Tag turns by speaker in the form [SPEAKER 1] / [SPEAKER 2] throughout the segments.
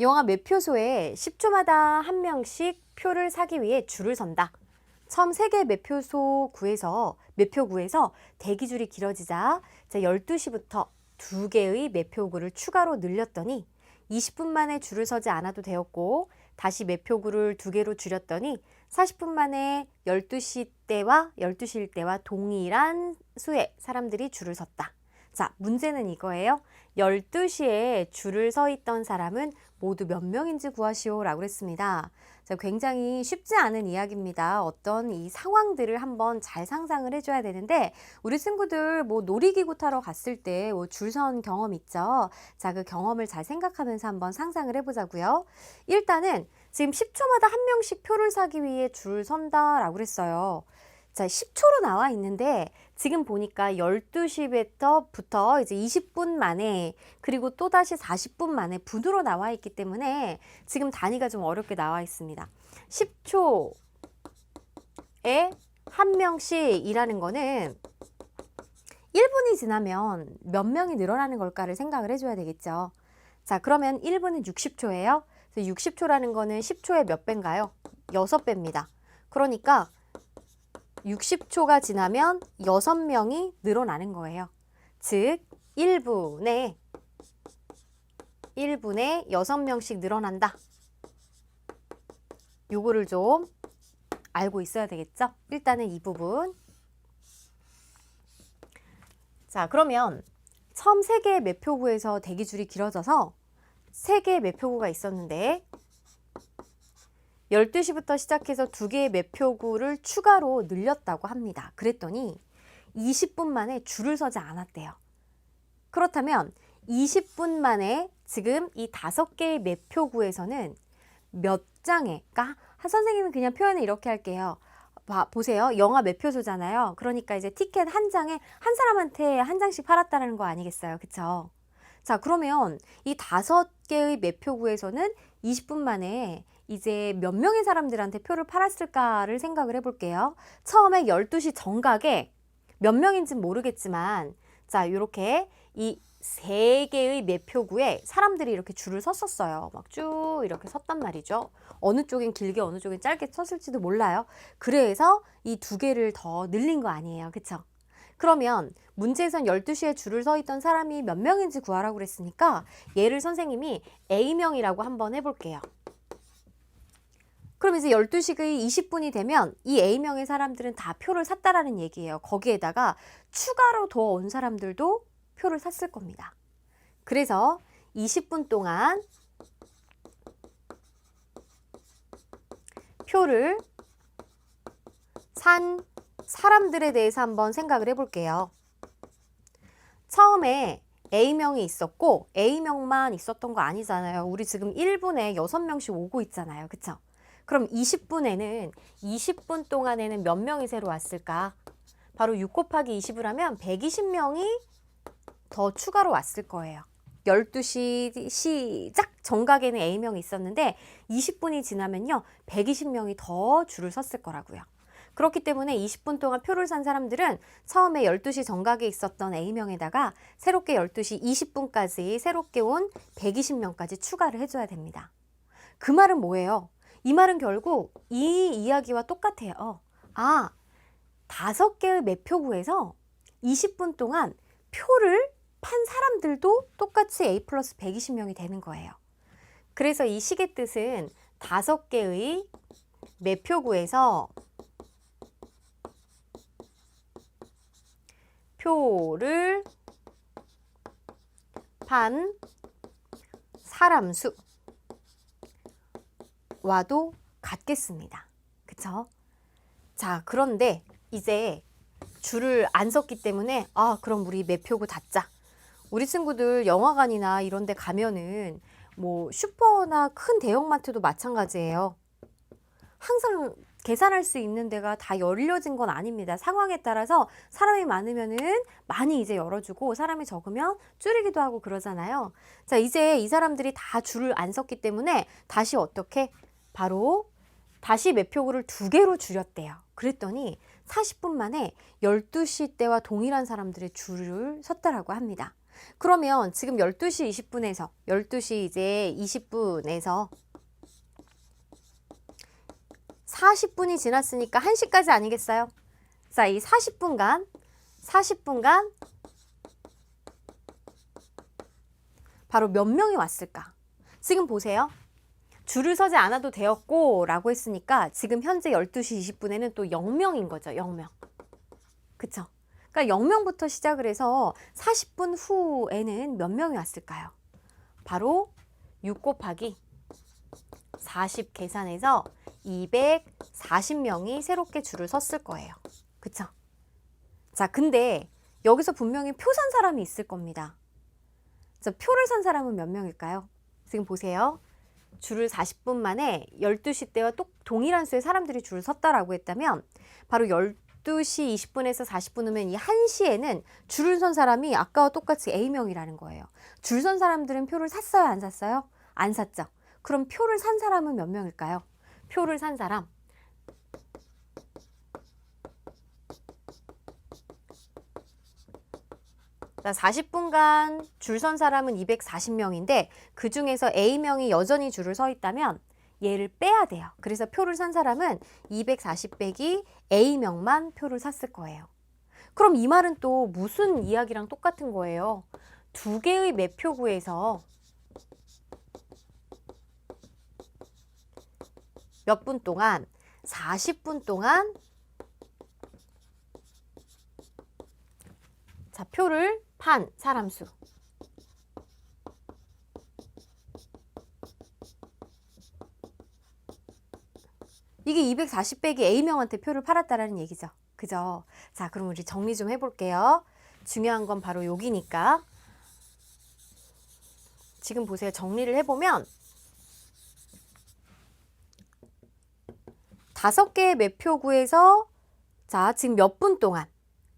[SPEAKER 1] 영화 매표소에 10초마다 한 명씩 표를 사기 위해 줄을 선다. 처음 3개 매표구에서 대기줄이 길어지자 12시부터 2개의 매표구를 추가로 늘렸더니 20분 만에 줄을 서지 않아도 되었고, 다시 매표구를 2개로 줄였더니 40분 만에 12시 때와 12시일 때와 동일한 수의 사람들이 줄을 섰다. 자, 문제는 이거예요. 12시에 줄을 서 있던 사람은 모두 몇 명인지 구하시오 라고 했습니다. 자, 굉장히 쉽지 않은 이야기입니다. 어떤 이 상황들을 한번 잘 상상을 해줘야 되는데, 우리 친구들 뭐 놀이기구 타러 갔을 때 줄 선 경험 있죠? 자, 그 경험을 잘 생각하면서 한번 상상을 해보자고요. 일단은 지금 10초마다 한 명씩 표를 사기 위해 줄 선다라고 그랬어요. 자, 10초로 나와 있는데 지금 보니까 12시부터 이제 20분 만에, 그리고 또다시 40분 만에 분으로 나와 있기 때문에 지금 단위가 좀 어렵게 나와 있습니다. 10초에 한 명씩이라는 거는 1분이 지나면 몇 명이 늘어나는 걸까를 생각을 해줘야 되겠죠. 자, 그러면 1분은 60초예요. 60초라는 거는 10초의 몇 배인가요? 6배입니다. 그러니까 60초가 지나면 6명이 늘어나는 거예요. 즉 1분에 6명씩 늘어난다. 요거를 좀 알고 있어야 되겠죠? 일단은 이 부분. 자, 그러면 처음 3개의 매표구에서 대기줄이 길어져서 3개의 매표구가 있었는데 12시부터 시작해서 2개의 매표구를 추가로 늘렸다고 합니다. 그랬더니 20분 만에 줄을 서지 않았대요. 그렇다면 20분 만에 지금 이 5개의 매표구에서는 몇 장의, 그러니까 선생님은 그냥 표현을 이렇게 할게요. 보세요. 영화 매표소잖아요. 그러니까 이제 티켓 한 장에 한 사람한테 한 장씩 팔았다는 거 아니겠어요? 그쵸? 자, 그러면 이 5개의 매표구에서는 20분 만에 이제 몇 명의 사람들한테 표를 팔았을까를 생각을 해볼게요. 처음에 12시 정각에 몇 명인지는 모르겠지만, 자, 이렇게 이 3개의 매표구에 사람들이 이렇게 줄을 섰었어요. 막 쭉 이렇게 섰단 말이죠. 어느 쪽엔 길게 어느 쪽엔 짧게 섰을지도 몰라요. 그래서 이 2개를 더 늘린 거 아니에요. 그쵸? 그러면 문제에선 12시에 줄을 서 있던 사람이 몇 명인지 구하라고 그랬으니까 얘를 선생님이 A명이라고 한번 해볼게요. 그럼 이제 12시의 20분이 되면 이 A명의 사람들은 다 표를 샀다라는 얘기예요. 거기에다가 추가로 더 온 사람들도 표를 샀을 겁니다. 그래서 20분 동안 표를 산 사람들에 대해서 한번 생각을 해볼게요. 처음에 A명이 있었고 A명만 있었던 거 아니잖아요. 우리 지금 1분에 6명씩 오고 있잖아요. 그쵸? 그럼 20분에는 20분 동안에는 몇 명이 새로 왔을까? 바로 6 곱하기 20을 하면 120명이 더 추가로 왔을 거예요. 12시 시작 정각에는 A명이 있었는데 20분이 지나면요 120명이 더 줄을 섰을 거라고요. 그렇기 때문에 20분 동안 표를 산 사람들은 처음에 12시 정각에 있었던 A명에다가 새롭게 12시 20분까지 새롭게 온 120명까지 추가를 해줘야 됩니다. 그 말은 뭐예요? 이 말은 결국 이 이야기와 똑같아요. 5개의 매표구에서 20분 동안 표를 판 사람들도 똑같이 A 플러스 120명이 되는 거예요. 그래서 이 식의 뜻은 5개의 매표구에서 표를 판 사람 수와도 같겠습니다. 그쵸? 자, 그런데 이제 줄을 안 섰기 때문에 그럼 우리 매표구 닫자. 우리 친구들 영화관이나 이런 데 가면은 뭐 슈퍼나 큰 대형마트도 마찬가지예요. 항상 계산할 수 있는 데가 다 열려진 건 아닙니다. 상황에 따라서 사람이 많으면은 많이 이제 열어주고 사람이 적으면 줄이기도 하고 그러잖아요. 자, 이제 이 사람들이 다 줄을 안 섰기 때문에 다시 어떻게? 바로 다시 매표구를 2개로 줄였대요. 그랬더니 40분 만에 12시 때와 동일한 사람들의 줄을 섰다라고 합니다. 그러면 지금 12시 20분에서 12시 이제 20분에서 40분이 지났으니까 1시까지 아니겠어요? 자, 이 40분간 바로 몇 명이 왔을까? 지금 보세요. 줄을 서지 않아도 되었고 라고 했으니까 지금 현재 12시 20분에는 또 0명인 거죠. 0명. 그쵸? 그러니까 0명부터 시작을 해서 40분 후에는 몇 명이 왔을까요? 바로 6 곱하기 40 계산해서 240명이 새롭게 줄을 섰을 거예요. 그쵸? 자, 근데 여기서 분명히 표 산 사람이 있을 겁니다. 자, 표를 산 사람은 몇 명일까요? 지금 보세요. 줄을 40분 만에 12시 때와 동일한 수의 사람들이 줄을 섰다라고 했다면 바로 12시 20분에서 40분 후면 이 1시에는 줄을 선 사람이 아까와 똑같이 A명이라는 거예요. 줄 선 사람들은 표를 샀어요? 안 샀어요? 안 샀죠. 그럼 표를 산 사람은 몇 명일까요? 표를 산 사람. 자, 40분간 줄 선 사람은 240명인데 그 중에서 A명이 여전히 줄을 서 있다면 얘를 빼야 돼요. 그래서 표를 산 사람은 240 빼기 A명만 표를 샀을 거예요. 그럼 이 말은 또 무슨 이야기랑 똑같은 거예요? 두 개의 매표구에서 몇 분 동안 40분 동안 자, 표를 판 사람 수. 이게 240 빼기 A명한테 표를 팔았다라는 얘기죠. 그죠? 자, 그럼 우리 정리 좀 해볼게요. 중요한 건 바로 여기니까. 지금 보세요. 정리를 해보면 5개의 매표구에서 자, 지금 몇 분 동안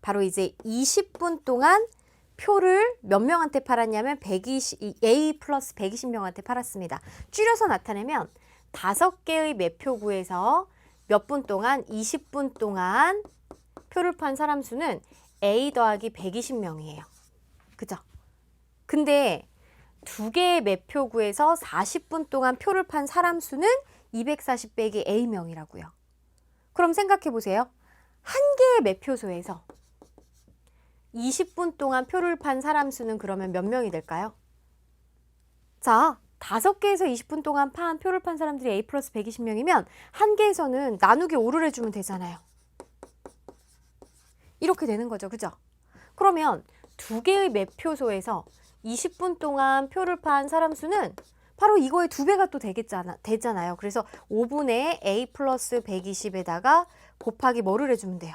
[SPEAKER 1] 바로 이제 20분 동안 표를 몇 명한테 팔았냐면 A 플러스 120명한테 팔았습니다. 줄여서 나타내면 5개의 매표구에서 몇 분 동안 20분 동안 표를 판 사람 수는 A 더하기 120명이에요. 그죠? 근데 2개의 매표구에서 40분 동안 표를 판 사람 수는 240 빼기 A명이라고요. 그럼 생각해 보세요. 한 개의 매표소에서 20분 동안 표를 판 사람 수는 그러면 몇 명이 될까요? 자, 5개에서 20분 동안 표를 판 사람들이 A 플러스 120명이면 한 개에서는 나누기 5를 해주면 되잖아요. 이렇게 되는 거죠. 그죠? 그러면 2개의 매표소에서 20분 동안 표를 판 사람 수는 바로 이거의 2배가 또 되잖아요. 그래서 5분의 A 플러스 120에다가 곱하기 뭐를 해주면 돼요?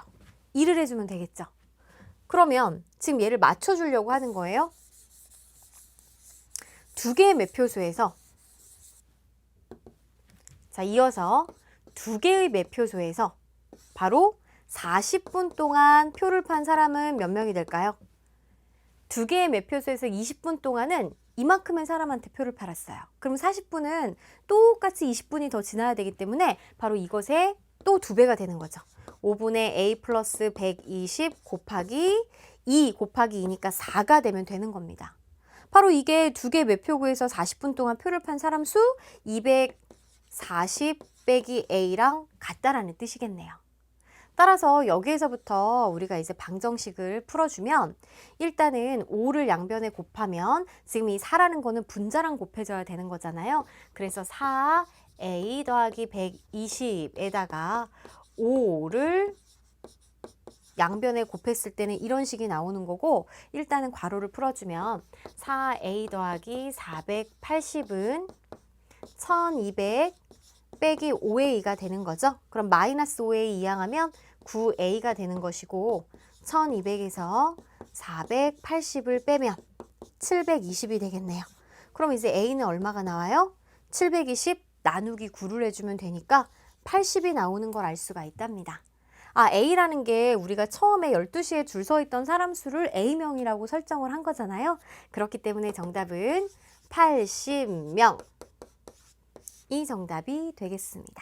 [SPEAKER 1] 2를 해주면 되겠죠. 그러면 지금 얘를 맞춰주려고 하는 거예요. 2개의 매표소에서 자, 이어서 2개의 매표소에서 바로 40분 동안 표를 판 사람은 몇 명이 될까요? 2개의 매표소에서 20분 동안은 이만큼의 사람한테 표를 팔았어요. 그럼 40분은 똑같이 20분이 더 지나야 되기 때문에 바로 이것의 또 2배가 되는 거죠. 5분의 A 플러스 120 곱하기 2 곱하기 2니까 4가 되면 되는 겁니다. 바로 이게 2개 매표구에서 40분 동안 표를 판 사람 수 240 빼기 A랑 같다라는 뜻이겠네요. 따라서 여기에서부터 우리가 이제 방정식을 풀어주면 일단은 5를 양변에 곱하면 지금 이 4라는 거는 분자랑 곱해져야 되는 거잖아요. 그래서 4A 더하기 120에다가 5를 양변에 곱했을 때는 이런 식이 나오는 거고 일단은 괄호를 풀어주면 4A 더하기 480은 1200 빼기 5A가 되는 거죠. 그럼 마이너스 5A 이항하면 9A가 되는 것이고 1200에서 480을 빼면 720이 되겠네요. 그럼 이제 A는 얼마가 나와요? 720 나누기 9를 해주면 되니까 80이 나오는 걸 알 수가 있답니다. 아, A라는 게 우리가 처음에 12시에 줄 서 있던 사람 수를 A명이라고 설정을 한 거잖아요. 그렇기 때문에 정답은 80명. 이 정답이 되겠습니다.